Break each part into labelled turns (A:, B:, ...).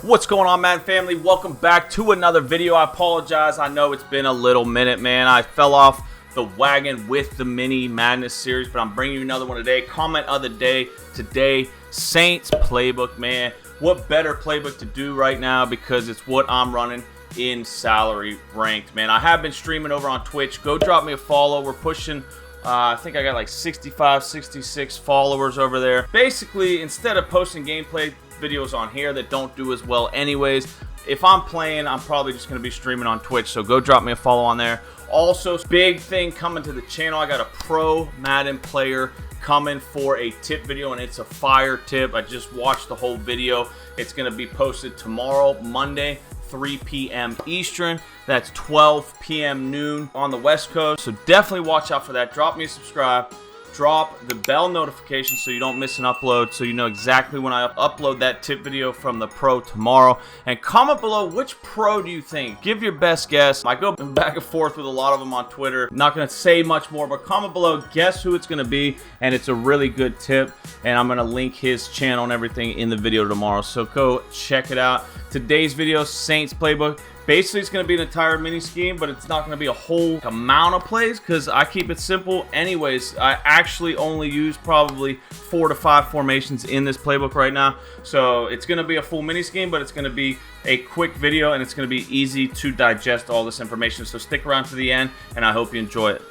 A: What's going on, Madden family? Welcome back to another video. I apologize. I know it's been a little minute, man. I fell off the wagon with the mini madness series, but I'm bringing you another one today. Comment of the day today, Saints playbook, man. What better playbook to do right now, because it's what I'm running in salary ranked, man. I have been streaming over on Twitch. Go drop me a follow. We're pushing I think I got like 65, 66 followers over there. Basically, instead of posting gameplay videos on here that don't do as well anyways, if I'm playing, I'm probably just going to be streaming on Twitch, so go drop me a follow on there. Also, big thing coming to the channel, I got a Pro Madden player coming for a tip video, and it's a fire tip. I just watched the whole video. It's going to be posted tomorrow, Monday, 3 p.m. Eastern. That's 12 p.m. noon on the West Coast, so definitely watch out for that. Drop me a subscribe. Drop the bell notification so you don't miss an upload, so you know exactly when I upload that tip video from the Pro tomorrow. And comment below, which Pro do you think? Give your best guess. I go back and forth with a lot of them on Twitter. Not going to say much more, but comment below, guess who it's going to be. And it's a really good tip, and I'm going to link his channel and everything in the video tomorrow, so go check it out. Today's video, Saints playbook. Basically, it's going to be an entire mini scheme, but it's not going to be a whole amount of plays because I keep it simple. Anyways, I actually only use probably 4 to 5 formations in this playbook right now. So it's going to be a full mini scheme, but it's going to be a quick video, and it's going to be easy to digest all this information. So stick around to the end, and I hope you enjoy it.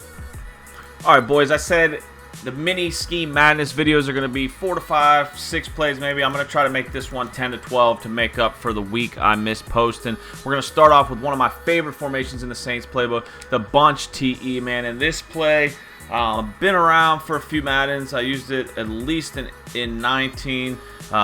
A: All right, boys, I said the mini scheme madness videos are going to be 4 to 5, 6 plays maybe. I'm going to try to make this one 10 to 12 to make up for the week I missed posting. We're going to start off with one of my favorite formations in the Saints playbook, the bunch TE, man. And this play, been around for a few Maddens. I used it at least in 19,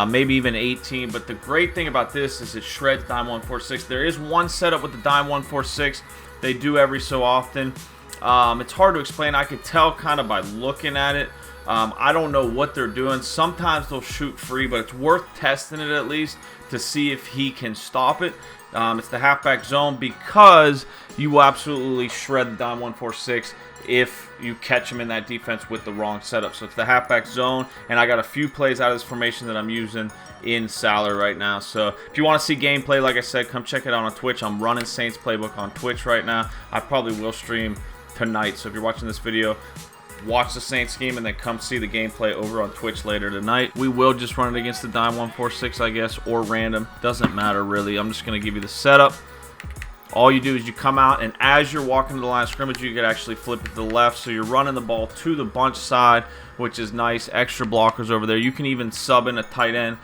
A: maybe even 18. But the great thing about this is it shreds dime 146. There is one setup with the dime 146 they do every so often. It's hard to explain. I could tell kind of by looking at it. I don't know what they're doing. Sometimes they'll shoot free, but it's worth testing it at least to see if he can stop it. It's the halfback zone, because you will absolutely shred the dime 146 if you catch him in that defense with the wrong setup. So it's the halfback zone, and I got a few plays out of this formation that I'm using in salary right now. So if you want to see gameplay, like I said, come check it out on Twitch. I'm running Saints playbook on Twitch right now. I probably will stream tonight, so if you're watching this video, watch the Saints scheme and then come see the gameplay over on Twitch later tonight. We will just run it against the dime 146, I guess, or random. Doesn't matter really. I'm just going to give you the setup. All you do is you come out, and as you're walking to the line of scrimmage, you can actually flip it to the left, so you're running the ball to the bunch side, which is nice. Extra blockers over there. You can even sub in a tight end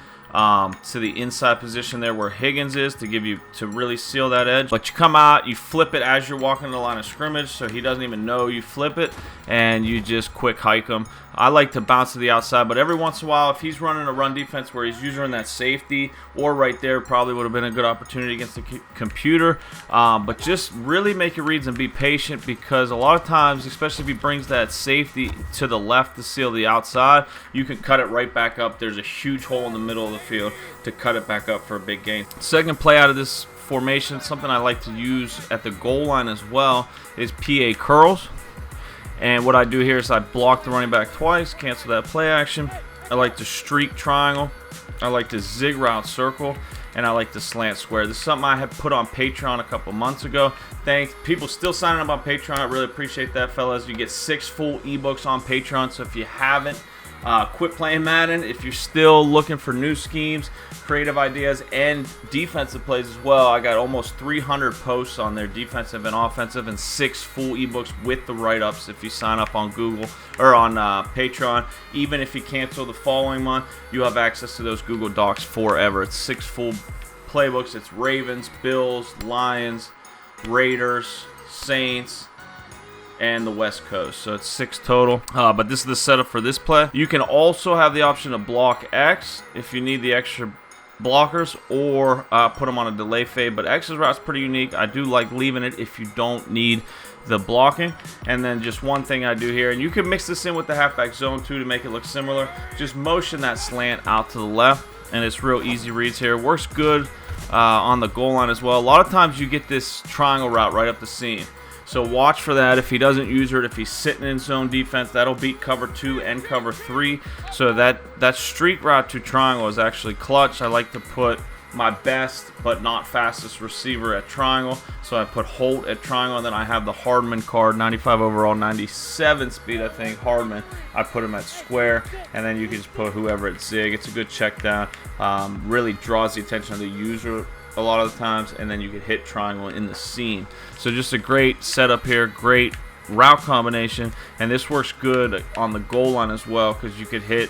A: to the inside position there where Higgins is to really seal that edge. But you come out, you flip it as you're walking to the line of scrimmage, so he doesn't even know you flip it, and you just quick hike him. I like to bounce to the outside, but every once in a while, if he's running a run defense where he's using that safety, or right there, probably would have been a good opportunity against the computer. But just really make your reads and be patient, because a lot of times, especially if he brings that safety to the left to seal the outside, you can cut it right back up. There's a huge hole in the middle of the field to cut it back up for a big gain. Second play out of this formation, something I like to use at the goal line as well, is PA curls. And what I do here is I block the running back twice, cancel that play action. I like to streak triangle. I like to zig route circle. And I like to slant square. This is something I had put on Patreon a couple months ago. Thanks. People still signing up on Patreon. I really appreciate that, fellas. You get 6 full ebooks on Patreon. So if you haven't, quit playing Madden. If you're still looking for new schemes, creative ideas, and defensive plays as well, I got almost 300 posts on there, defensive and offensive, and 6 full ebooks with the write-ups if you sign up on Google or on Patreon. Even if you cancel the following month, you have access to those Google Docs forever. It's 6 full playbooks. It's Ravens, Bills, Lions, Raiders, Saints, and the West Coast. So it's 6 total. But this is the setup for this play. You can also have the option to block X if you need the extra blockers, or put them on a delay fade. But X's route's pretty unique. I do like leaving it if you don't need the blocking. And then just one thing I do here, and you can mix this in with the halfback zone too to make it look similar. Just motion that slant out to the left, and it's real easy reads here. Works good on the goal line as well. A lot of times you get this triangle route right up the seam. So watch for that. If he doesn't use it, if he's sitting in zone defense, that'll beat cover 2 and cover 3. So that streak route to triangle is actually clutch. I like to put my best but not fastest receiver at triangle, so I put Holt at triangle, and then I have the Hardman card, 95 overall, 97 speed, I think, Hardman. I put him at square, and then you can just put whoever at zig. It's a good check down, really draws the attention of the user a lot of the times, and then you can hit triangle in the seam. So just a great setup here, great route combination, and this works good on the goal line as well, because you could hit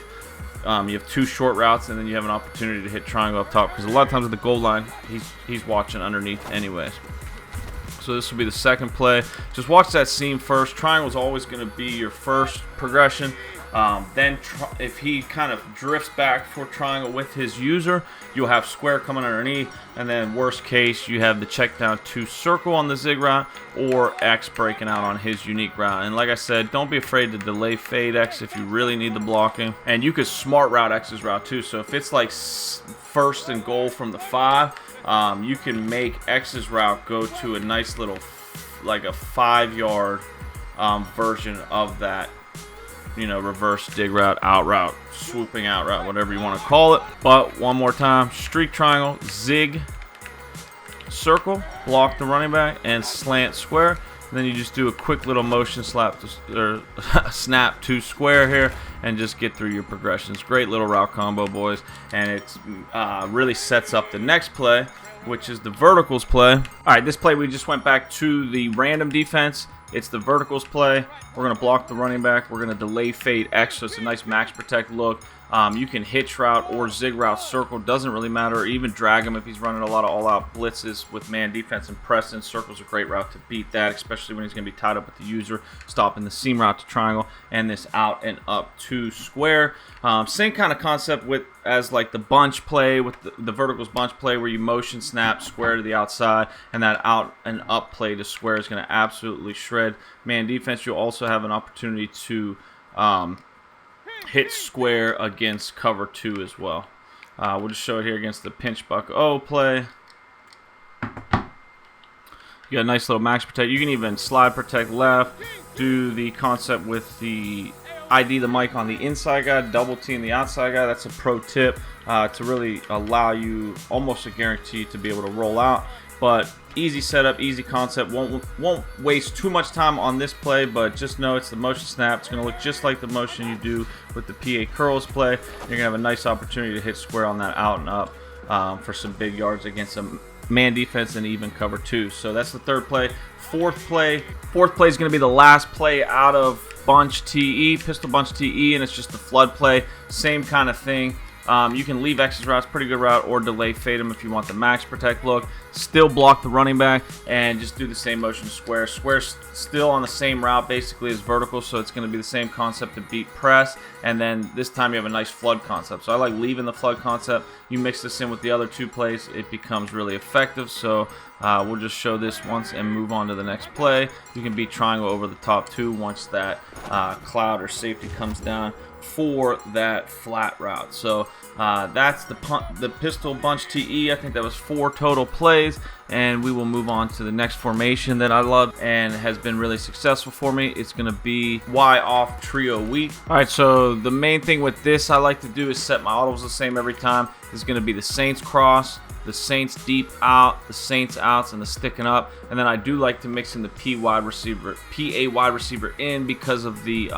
A: you have two short routes, and then you have an opportunity to hit triangle up top, because a lot of times at the goal line he's watching underneath anyways. So this will be the second play. Just watch that seam first. Triangle is always going to be your first progression. Then if he kind of drifts back for triangle with his user, you'll have square coming underneath, and then worst case you have the check down to circle on the zig route, or X breaking out on his unique route. And like I said, don't be afraid to delay fade X if you really need the blocking, and you could smart route X's route too. So if it's like first and goal from the 5, you can make X's route go to a nice little like a 5-yard version of that, you know, reverse dig route, out route, swooping out route, whatever you want to call it. But one more time, streak triangle, zig, circle, block the running back, and slant square. And then you just do a quick little motion slap to, or snap to square here, and just get through your progressions. Great little route combo, boys, and it really sets up the next play, which is the verticals play. All right, this play we just went back to the random defense. It's the verticals play. We're going to block the running back. We're going to delay fade X, so it's a nice max protect look. You can hitch route or zig route circle, doesn't really matter, or even drag him if he's running a lot of all-out blitzes with man defense and press in. Circle's a great route to beat that, especially when he's going to be tied up with the user, stopping the seam route to triangle, and this out and up to square. Same kind of concept with as like the bunch play, with the verticals bunch play, where you motion snap square to the outside, and that out and up play to square is going to absolutely shred man defense. You'll also have an opportunity to hit square against cover 2 as well. We'll just show it here against the pinch buck O play. You got a nice little max protect. You can even slide protect left, do the concept with the ID the mic on the inside guy, double team the outside guy. That's a pro tip to really allow you almost a guarantee to be able to roll out. But easy setup, easy concept. Won't waste too much time on this play, but just know it's the motion snap. It's going to look just like the motion you do with the PA curls play. You're going to have a nice opportunity to hit square on that out and up for some big yards against some man defense and even cover 2. So that's the third play. Fourth play is going to be the last play out of bunch TE, pistol bunch TE, and it's just the flood play. Same kind of thing. You can leave X's routes, pretty good route, or delay fade him if you want the max protect look. Still block the running back and just do the same motion square. Square's still on the same route basically as vertical, so it's going to be the same concept to beat press, and then this time you have a nice flood concept. So I like leaving the flood concept. You mix this in with the other two plays, it becomes really effective. So we'll just show this once and move on to the next play. You can beat triangle over the top 2 once that cloud or safety comes down for that flat route. So that's the pistol bunch TE. I think that was 4 total plays, and we will move on to the next formation that I love and has been really successful for me. It's going to be Y off trio weak. All right, so the main thing with this I like to do is set my autos the same every time. This is going to be the Saints cross, the Saints deep out, the Saints outs, and the sticking up. And then I do like to mix in the PA wide receiver in, because of the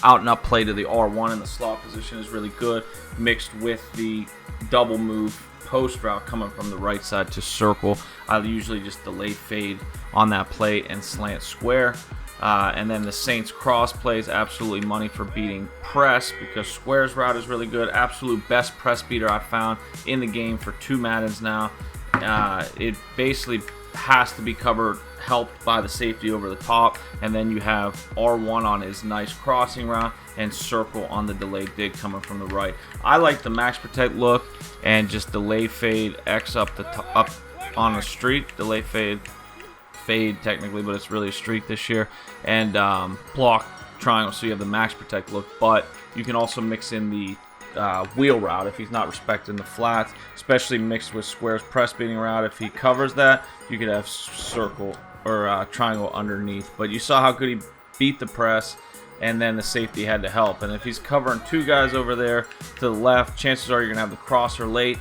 A: out and up play to the R1 in the slot position is really good, mixed with the double move post route coming from the right side to circle. I usually just delay fade on that play and slant square. And then the Saints cross play is absolutely money for beating press, because square's route is really good. Absolute best press beater I found in the game for 2 Maddens now. It basically has to be helped by the safety over the top, and then you have R1 on his nice crossing route and circle on the delayed dig coming from the right. I like the max protect look and just delay fade X up on a streak, delay fade technically, but it's really a streak this year, and block triangle, so you have the max protect look. But you can also mix in the wheel route if he's not respecting the flats, especially mixed with square's press beating route. If he covers that, you could have circle or triangle underneath. But you saw how good he beat the press, and then the safety had to help. And if he's covering 2 guys over there to the left, chances are you're gonna have the crosser late.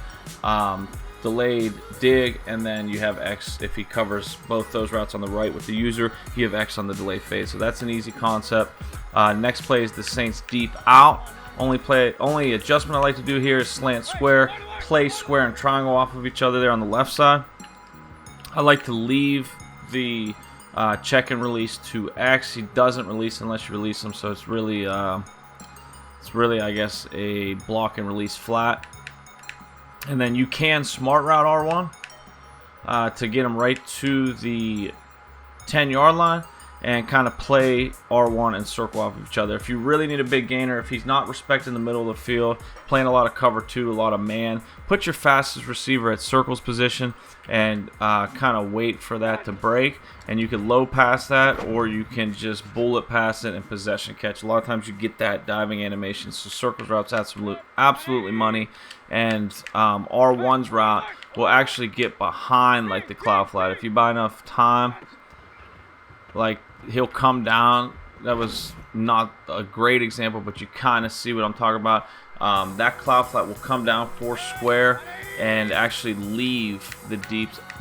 A: delayed dig, and then you have X if he covers both those routes on the right with the user. You have X on the delay fade. So that's an easy concept. Next play is the Saints deep out. Only adjustment I like to do here is slant square, play square and triangle off of each other there on the left side. I like to leave the check and release to X. He doesn't release unless you release him, so it's really I guess a block and release flat. And then you can smart route R1 to get him right to the 10-yard line and kind of play R1 and circle off of each other. If you really need a big gainer, if he's not respecting the middle of the field, playing a lot of cover 2, a lot of man, put your fastest receiver at circles position and kind of wait for that to break. And you can low pass that, or you can just bullet pass it and possession catch. A lot of times you get that diving animation. So circles route's absolutely money. And R1's route will actually get behind like the cloud flat. If you buy enough time, like he'll come down. That was not a great example, but you kind of see what I'm talking about. That cloud flat will come down for square and actually leave the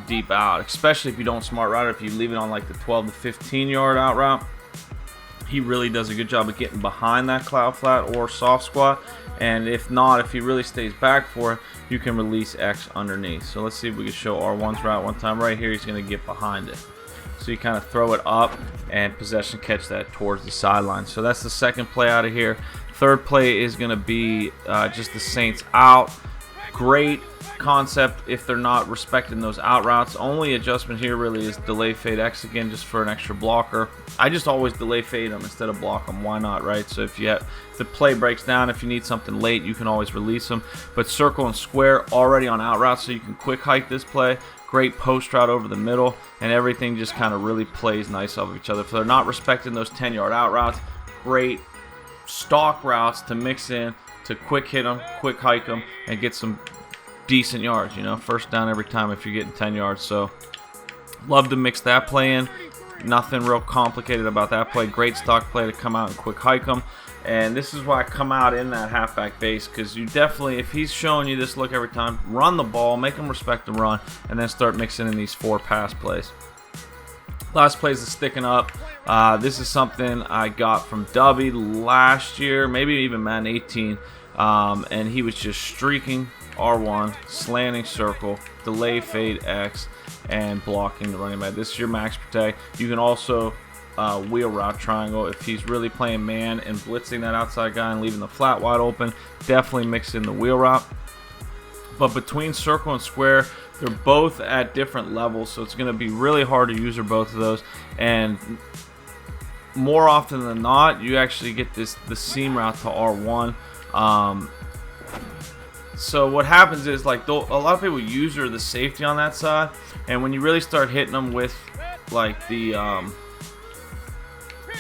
A: deep out, especially if you don't smart route it. If you leave it on like the 12 to 15 yard out route, he really does a good job of getting behind that cloud flat or soft squat. And if not, if he really stays back for it, you can release X underneath. So let's see if we can show R1's route one time. Right here, he's going to get behind it. So you kind of throw it up and possession catch that towards the sideline. So that's the second play out of here. Third play is going to be just the Saints out. Great concept if they're not respecting those out routes. Only adjustment here really is delay fade X again, just for an extra blocker. I just always delay fade them instead of block them. Why not, right? So if the play breaks down, if you need something late, you can always release them. But circle and square already on out routes, so you can quick hike this play. Great post route over the middle, and everything just kind of really plays nice off of each other. If they're not respecting those 10-yard out routes, great stock routes to mix in to quick hit them, quick hike them, and get some decent yards. You know, first down every time if you're getting 10 yards. So love to mix that play in. Nothing real complicated about that play. Great stock play to come out and quick hike them. And this is why I come out in that halfback base, because you definitely, if he's showing you this look every time, run the ball, make him respect the run, and then start mixing in these 4 pass plays. Last play is the sticking up. This is something I got from Dubby last year, maybe even Madden 18, and he was just streaking R1, slanting circle, delay fade X, and blocking the running back. This is your max protect. You can also wheel route triangle if he's really playing man and blitzing that outside guy and leaving the flat wide open. Definitely mix in the wheel route. But between circle and square, they're both at different levels, so it's going to be really hard to use both of those. And more often than not, you actually get the seam route to R1. So what happens is, like, a lot of people use the safety on that side, and when you really start hitting them with like the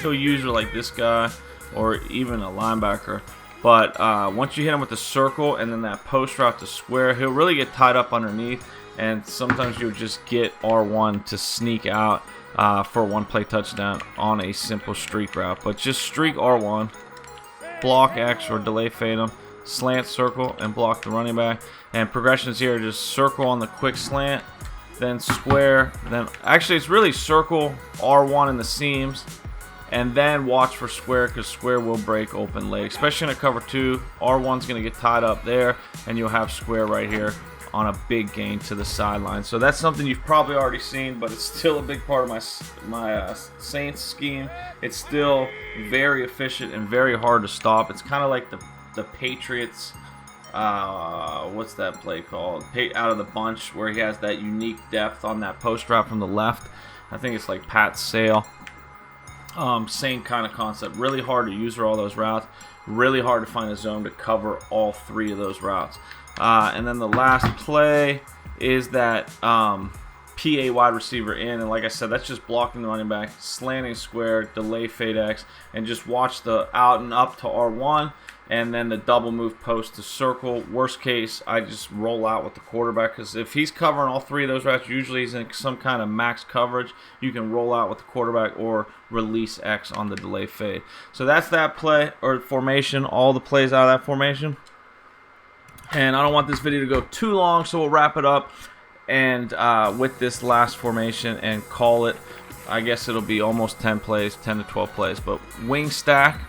A: he'll use like this guy or even a linebacker, but once you hit him with the circle and then that post route to square, he'll really get tied up underneath, and sometimes you'll just get R1 to sneak out for a 1-play touchdown on a simple streak route. But just streak R1, block X or delay fade him, slant circle and block the running back. And progressions here are just circle on the quick slant, then square, then actually it's really circle R1 in the seams, and then watch for square, because square will break open late, especially in a cover 2. R1's going to get tied up there, and you'll have square right here on a big gain to the sideline. So that's something you've probably already seen, but it's still a big part of my Saints scheme. It's still very efficient and very hard to stop. It's kind of like the Patriots, what's that play called? Out of the bunch, where he has that unique depth on that post route from the left. I think it's like Pat Sale. Same kind of concept. Really hard to use all those routes. Really hard to find a zone to cover all 3 of those routes. And then the last play is that PA wide receiver in, and like I said, that's just blocking the running back, slanting square, delay fade X, and just watch the out and up to R1, and then the double move post to circle. Worst case, I just roll out with the quarterback, because if he's covering all 3 of those routes, usually he's in some kind of max coverage. You can roll out with the quarterback or release X on the delay fade. So that's that play or formation, all the plays out of that formation. And I don't want this video to go too long, so we'll wrap it up and with this last formation and call it. I guess it'll be almost 10 plays, 10 to 12 plays. But wing stack,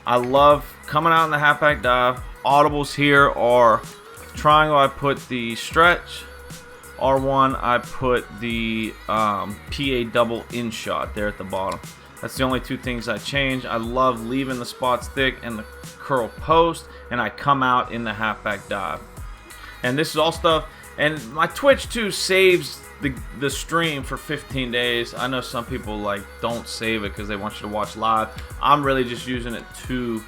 A: I love coming out in the halfback dive. Audibles here are triangle, I put the stretch. R1, I put the PA double in shot there at the bottom. That's the only two things I change. I love leaving the spots thick and the curl post, and I come out in the halfback dive. And this is all stuff, and my Twitch too saves the stream for 15 days. I know some people like don't save it because they want you to watch live. I'm really just using it to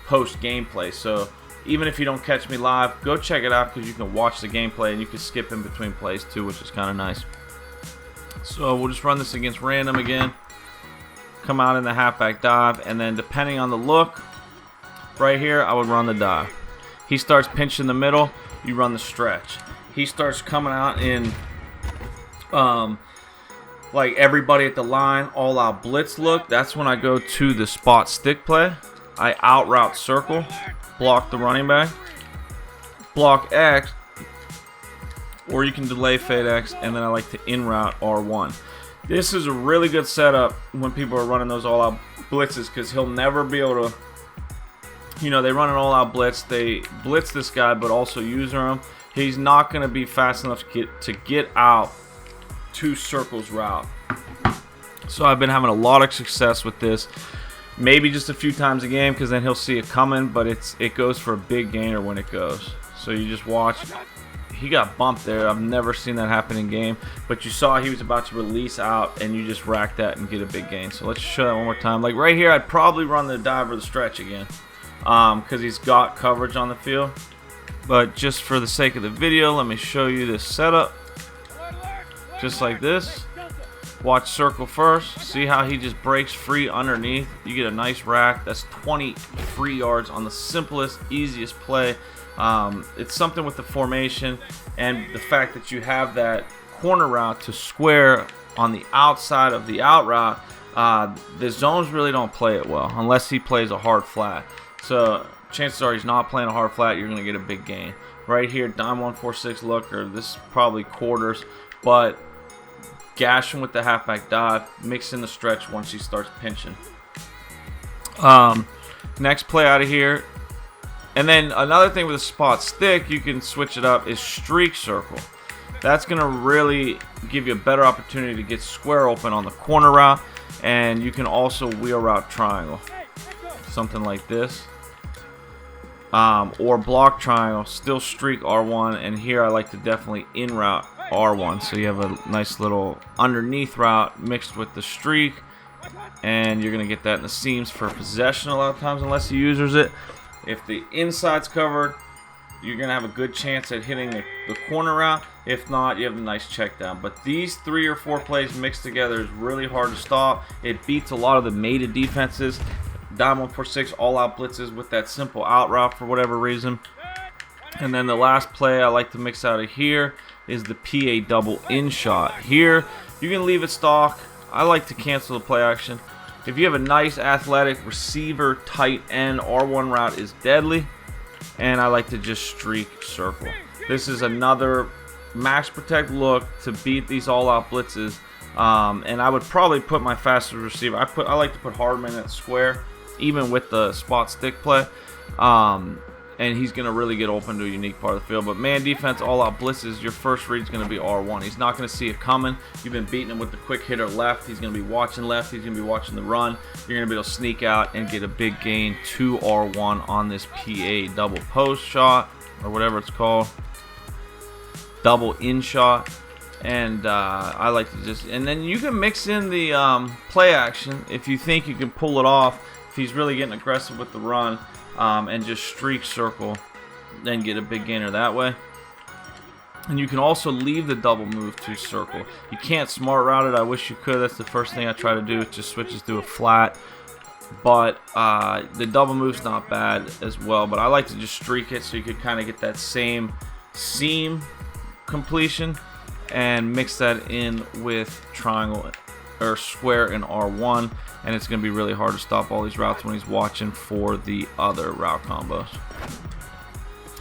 A: post gameplay. So even if you don't catch me live, go check it out because you can watch the gameplay and you can skip in between plays too, which is kind of nice. So we'll just run this against random again. Come out in the halfback dive, and then depending on the look, right here I would run the dive. He starts pinching the middle, you run the stretch. He starts coming out in like everybody at the line, all out blitz look. That's when I go to the spot stick play. I out route circle, block the running back, block X, or you can delay fade X, and then I like to in route R1. This is a really good setup when people are running those all out blitzes, because he'll never be able to, you know, they run an all out blitz, they blitz this guy but also user him. He's not going to be fast enough to get out two circles route. So I've been having a lot of success with this. Maybe just a few times a game because then he'll see it coming, but it goes for a big gainer when it goes. So you just watch. He got bumped there. I've never seen that happen in game, but you saw he was about to release out and you just rack that and get a big gain. So let's show that one more time. Like right here, I'd probably run the dive or the stretch again because he's got coverage on the field. But just for the sake of the video, let me show you this setup. Just like this. Watch circle first. See how he just breaks free underneath. You get a nice rack. That's 20 free yards on the simplest, easiest play. It's something with the formation and the fact that you have that corner route to square on the outside of the out route. The zones really don't play it well unless he plays a hard flat. So chances are he's not playing a hard flat. You're going to get a big gain. Right here, dime 146 look, or this is probably quarters, but gash him with the halfback dive, mix in the stretch once he starts pinching. Next play out of here. And then another thing with a spot stick, you can switch it up, is streak circle. That's going to really give you a better opportunity to get square open on the corner route. And you can also wheel route triangle. Something like this. Or block triangle, still streak R1. And here I like to definitely in route R1. So you have a nice little underneath route mixed with the streak. And you're going to get that in the seams for possession a lot of times unless he users it. If the inside's covered, you're going to have a good chance at hitting the corner route. If not, you have a nice check down. But these 3 or 4 plays mixed together is really hard to stop. It beats a lot of the mated defenses. Dime 146 all-out blitzes with that simple out route for whatever reason. And then the last play I like to mix out of here is the PA double in shot. Here, you can leave it stock. I like to cancel the play action. If you have a nice athletic receiver tight end, R1 route is deadly. And I like to just streak circle. This is another max protect look to beat these all-out blitzes. And I would probably put my fastest receiver. I like to put Hardman at square, even with the spot stick play. And he's going to really get open to a unique part of the field. But man defense, all-out blitzes, your first read is going to be R1. He's not going to see it coming. You've been beating him with the quick hitter left. He's going to be watching left. He's going to be watching the run. You're going to be able to sneak out and get a big gain to R1 on this PA double post shot, or whatever it's called. Double in shot. And I like to just, and then you can mix in the play action if you think you can pull it off. If he's really getting aggressive with the run. And just streak circle, then get a big gainer that way. And you can also leave the double move to circle. You can't smart route it. I wish you could. That's the first thing I try to do. It just switches to a flat. But the double move's not bad as well. But I like to just streak it so you could kind of get that same seam completion and mix that in with triangle or square in R1, and it's going to be really hard to stop all these routes when he's watching for the other route combos.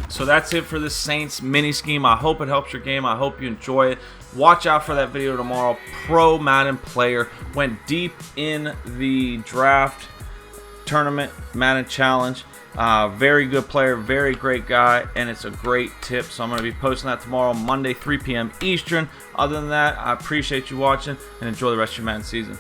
A: So that's it for the Saints mini scheme. I hope it helps your game. I hope you enjoy it. Watch out for that video tomorrow. Pro Madden player went deep in the draft tournament Madden challenge. Very good player, very great guy, and it's a great tip. So I'm going to be posting that tomorrow, Monday, 3 p.m. Eastern. Other than that, I appreciate you watching and enjoy the rest of your Madden season.